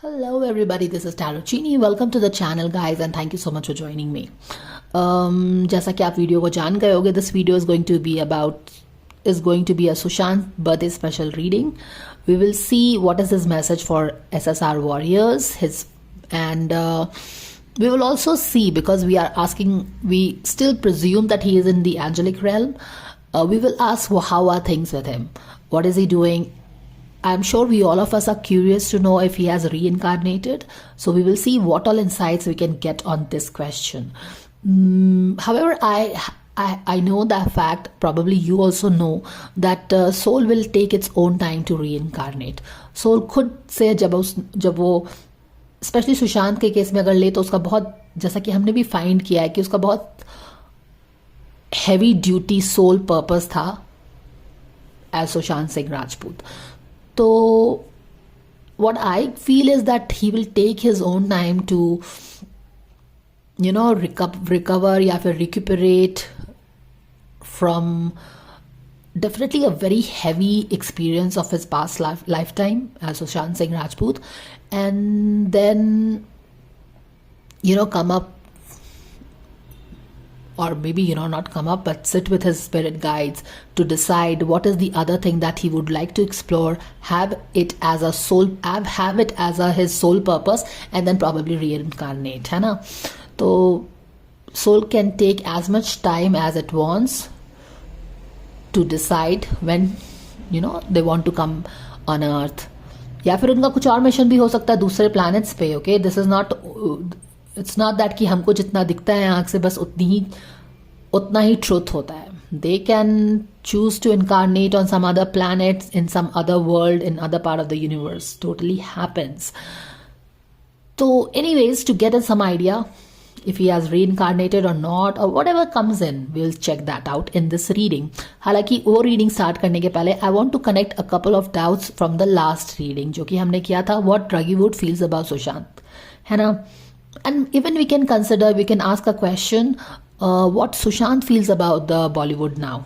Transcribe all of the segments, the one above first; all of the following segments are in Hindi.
Hello, everybody. This is Taro Chini. Welcome to the channel, guys, and thank you so much for joining me. जैसा कि आप वीडियो को जान गए होगे, this video is going to be a Sushant birthday special reading. We will see what is his message for SSR warriors. We will also see, because we still presume that he is in the angelic realm. We will ask how are things with him. What is he doing? I'm sure all of us are curious to know if he has reincarnated. So we will see what all insights we can get on this question. However, I know that fact, probably you also know, that soul will take its own time to reincarnate. Soul खुद से जब वो स्पेशली सुशांत के केस में अगर ले तो उसका बहुत, जैसा कि हमने भी फाइंड किया है कि उसका बहुत हैवी ड्यूटी सोल पर्पस था as Sushant Singh Rajput. So what I feel is that he will take his own time to, recover या फिर recuperate from definitely a very heavy experience of his past lifetime as Sushant Singh Rajput, and then come up, or maybe not come up, but sit with his spirit guides to decide what is the other thing that he would like to explore, have it as his sole purpose, and then probably reincarnate, है ना. तो soul can take as much time as it wants to decide when they want to come on earth, या फिर उनका कुछ और मिशन भी हो सकता है दूसरे planets पे. Okay, this is not, it's not that कि हमको जितना दिखता है आँख से बस उतना ही ट्रूथ होता है. They can choose to incarnate on some other planets, in some other world, in other part of the universe. Totally happens. So anyways, to get some idea if he has reincarnated or not, or whatever comes in, we'll check that out in this reading. हालांकि वो reading start करने के पहले I want to connect a couple of doubts from the last reading जो कि हमने किया था, what Druggy Wood feels about Sushant, है ना. And even we can ask a question, what Sushant feels about the Bollywood now,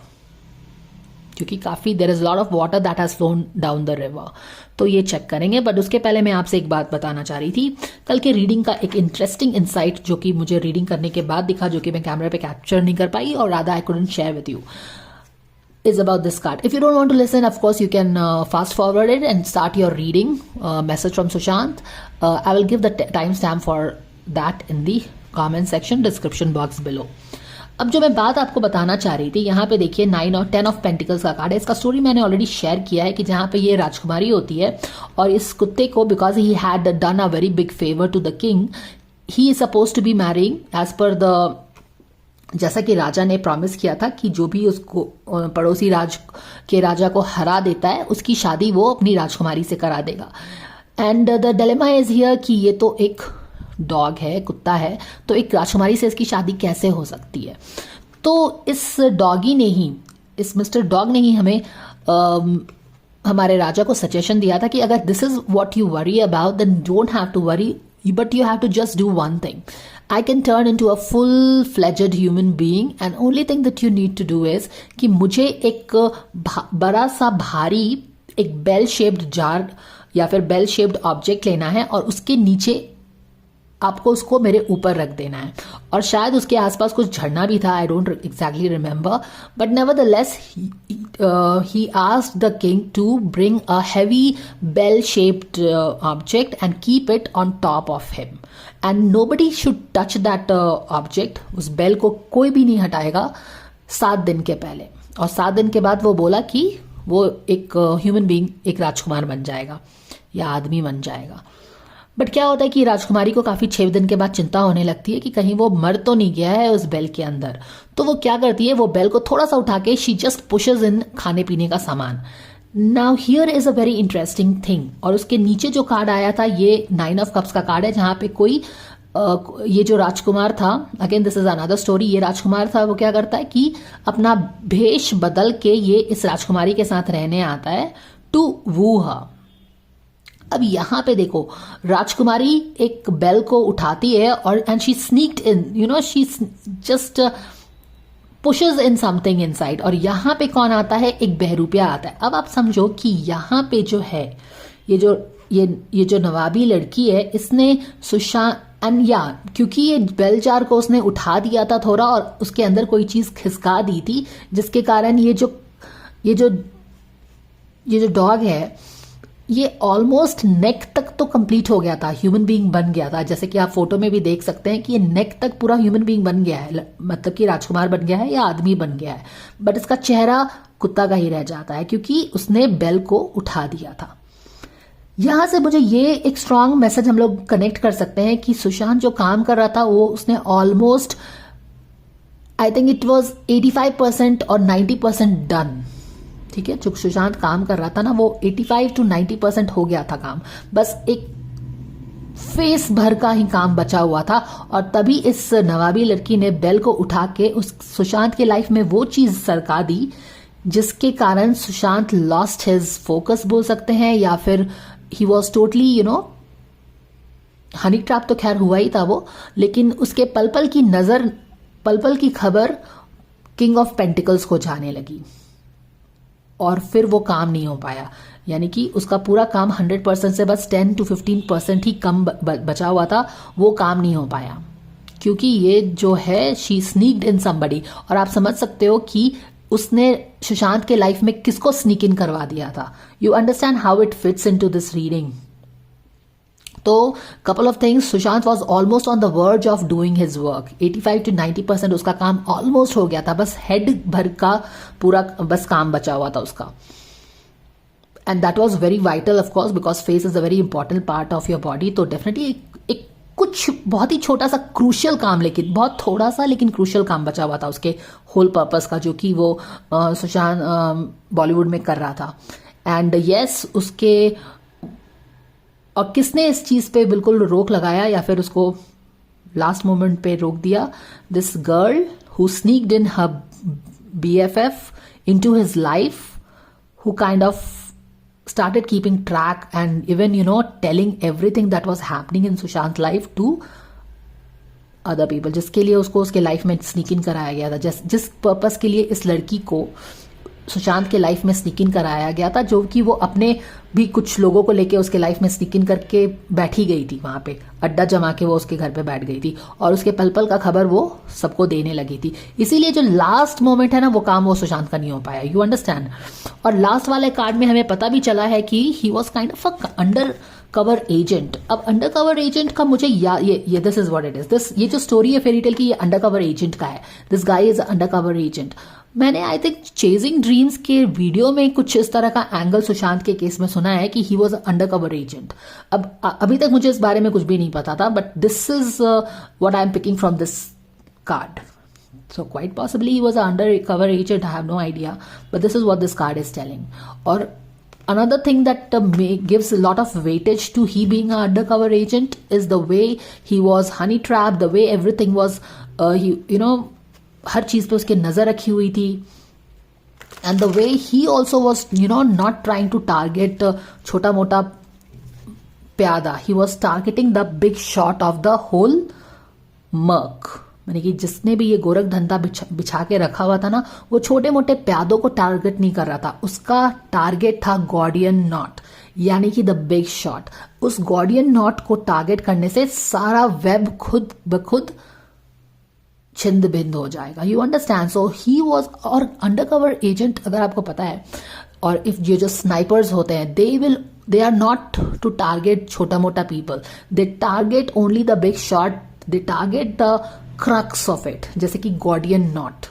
क्योंकि काफ़ी there is a lot of water that has flown down the river. तो ये चेक करेंगे. बट उसके पहले मैं आपसे एक बात बताना चाह रही थी. कल के रीडिंग का एक इंटरेस्टिंग इंसाइट जो कि मुझे रीडिंग करने के बाद दिखा, जो कि मैं कैमरे पे कैप्चर नहीं कर पाई, और Radha I couldn't share with you, is about this card. If you don't want to listen, of course you can fast forward it and start your reading. Message from Sushant. I will give the timestamp for that in the comment section, description box below. अब जो मैं बात आपको बताना चाह रही थी, यहाँ पे देखिए 9 और 10 ऑफ पेंटिकल्स का कार्ड है. इसका स्टोरी मैंने ऑलरेडी शेयर किया है कि जहाँ पे ये राजकुमारी होती है और इस कुत्ते को, because he had done a very big favour to the king, he is suppose to be marrying as per the, जैसा कि राजा ने प्रॉमिस किया था कि जो भी उसको पड़ोसी राजा को हरा देता है उसकी शादी वो अपनी राजकुमारी से करा देगा. And the dilemma is here कि ये तो एक डॉग है, कुत्ता है, तो एक राजकुमारी से इसकी शादी कैसे हो सकती है. तो इस मिस्टर डॉग ने ही हमें हमारे राजा को सजेशन दिया था कि अगर this is what you worry about, then don't have to worry, but you have to just do one thing. I can turn into a full-fledged human being, and only thing that you need to do is कि मुझे एक बड़ा सा भारी एक बेल शेप्ड जार या फिर बेल शेप्ड ऑब्जेक्ट लेना है और उसके नीचे आपको उसको मेरे ऊपर रख देना है. और शायद उसके आसपास कुछ झरना भी था, I don't exactly remember, but nevertheless he asked the king to bring a heavy bell shaped object and keep it on top of him, and nobody should touch that object. उस बेल को कोई भी नहीं हटाएगा 7 दिन के पहले, और 7 दिन के बाद वो बोला कि वो एक ह्यूमन बीइंग, एक राजकुमार बन जाएगा या आदमी बन जाएगा. बट क्या होता है कि राजकुमारी को काफ़ी 6 दिन के बाद चिंता होने लगती है कि कहीं वो मर तो नहीं गया है उस बेल के अंदर. तो वो क्या करती है, वो बेल को थोड़ा सा उठा के शी जस्ट पुशेस इन खाने पीने का सामान. Now here is a very interesting thing. और उसके नीचे जो कार्ड आया था, ये 9 ऑफ कप्स का कार्ड है, जहाँ पे कोई ये जो राजकुमार था, again this is another story, ये राजकुमार था, वो क्या करता है कि अपना भेष बदल के ये इस राजकुमारी के साथ रहने आता है टू वू हर. अब यहाँ पे देखो, राजकुमारी एक बेल को उठाती है और and she sneaked in, she just pushes in something inside. और यहाँ पे कौन आता है, एक बहरूपिया आता है. अब आप समझो कि यहाँ पे जो है, ये जो ये जो नवाबी लड़की है, इसने सुशांत क्योंकि ये बेल जार को उसने उठा दिया था थोड़ा और उसके अंदर कोई चीज खिसका दी थी, जिसके कारण ये जो डॉग है ये ऑलमोस्ट नेक तक तो कंप्लीट हो गया था, ह्यूमन बीइंग बन गया था। जैसे कि आप फोटो में भी देख सकते हैं कि ये नेक तक पूरा ह्यूमन बीइंग बन गया है, मतलब कि राजकुमार बन गया है या आदमी बन गया है, बट इसका चेहरा कुत्ता का ही रह जाता है क्योंकि उसने बेल को उठा दिया था। यहां से मुझे ये एक स्ट्रांग मैसेज हम लोग कनेक्ट कर सकते हैं कि सुशांत जो काम कर रहा था वो उसने almost, I think it was 85% और 90% डन। ठीक है, जो सुशांत काम कर रहा था ना वो 85 to 90% हो गया था काम, बस एक फेस भर का ही काम बचा हुआ था। और तभी इस नवाबी लड़की ने बेल को उठा के उस सुशांत के लाइफ में वो चीज सरका दी जिसके कारण सुशांत लॉस्ट हिज फोकस बोल सकते हैं, या फिर he was totally honey trap तो खैर हुआ ही था वो, लेकिन उसके पल पल की खबर किंग ऑफ पेंटिकल्स को जाने लगी और फिर वो काम नहीं हो पाया। यानी कि उसका पूरा काम 100% से बस 10 to 15% ही कम बचा हुआ था, वो काम नहीं हो पाया क्योंकि ये जो है शी स्नीक्ड इन समबडी। और आप समझ सकते हो कि उसने सुशांत के लाइफ में किसको स्नीक इन करवा दिया था। You understand how it fits into this reading. तो couple of things, Sushant was almost on the verge of doing his work. 85 to 90% उसका काम ऑलमोस्ट हो गया था, बस हेड भर का पूरा बस काम बचा हुआ था उसका। And that was very vital of course because face is a very important part of your body. तो डेफिनेटली एक कुछ बहुत ही छोटा सा क्रूशियल काम, लेकिन बहुत थोड़ा सा लेकिन क्रूशियल काम बचा हुआ था उसके होल पर्पस का, जो कि वो सुशांत बॉलीवुड में कर रहा था। एंड यस, उसके और किसने इस चीज पे बिल्कुल रोक लगाया या फिर उसको लास्ट मोमेंट पे रोक दिया? This girl who sneaked in her BFF into his life, who kind of started keeping track and even telling everything that was happening in Sushant's life to other people, जिसके लिए उसको उसके लाइफ में स्नीक इन कराया गया था, जिस पर्पस के लिए इस लड़की को सुशांत के लाइफ में स्नीक इन कराया गया था, जो कि वो अपने भी कुछ लोगों को लेके उसके लाइफ में स्नीक इन करके बैठी गई थी, वहां पे अड्डा जमा के वो उसके घर पे बैठ गई थी और उसके पल पल का खबर वो सबको देने लगी थी। इसीलिए जो लास्ट मोमेंट है ना, वो काम वो सुशांत का नहीं हो पाया। You understand. और लास्ट वाले कार्ड में हमें पता भी चला है कि he was kind of a under cover agent. अब अंडर कवर एजेंट का मुझे ये this is what it is, this ये जो स्टोरी है फेरी टेल की, ये अंडर कवर एजेंट का है। This guy is under cover agent. मैंने आई थिंक चेजिंग ड्रीम्स के वीडियो में कुछ इस तरह का एंगल सुशांत के केस में सुना है कि he was under cover agent. अब अभी तक मुझे इस बारे में कुछ भी नहीं पता था, but this is what I am picking from this card. So quite possibly he was an undercover agent. I have no idea, but this is what this card is telling. Or another thing that gives a lot of weightage to he being an undercover agent is the way he was honey trapped, the way everything was, हर चीज पे उसकी नजर रखी हुई थी, and the way he also was, not trying to target छोटा मोटा प्यादा. He was targeting the big shot of the whole murk. मैंने कि जिसने भी ये गोरख धंधा बिछा के रखा हुआ था ना, वो छोटे मोटे प्यादों को टारगेट नहीं कर रहा था, उसका टारगेट था गॉर्डियन नॉट, यानी कि द बिग शॉट. उस गॉर्डियन नॉट को टारगेट करने से सारा वेब खुद ब खुद छिंद भिंद हो जाएगा. You understand. So he was, और अंडरकवर एजेंट अगर आपको पता है, और इफ ये जो स्नाइपर्स होते हैं, they are not to target छोटा मोटा people, they target only the big shot, they target the crux of it. जैसे कि गॉर्डियन नॉट,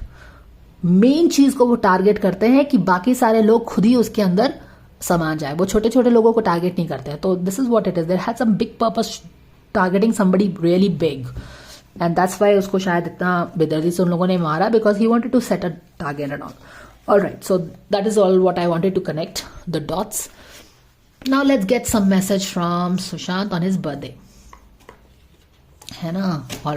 मेन चीज को वो टारगेट करते हैं कि बाकी सारे लोग खुद ही उसके अंदर समा जाए. वो छोटे छोटे लोगों को टारगेट नहीं करते हैं. तो this is what it is. There has some big purpose targeting somebody really big, and that's why उसको शायद इतना बेदर्दी से उन लोगों ने मारा, because he wanted to set a target and all. Alright, so that is all what I wanted to connect the dots. Now let's get some message from Sushant on his birthday, है ना.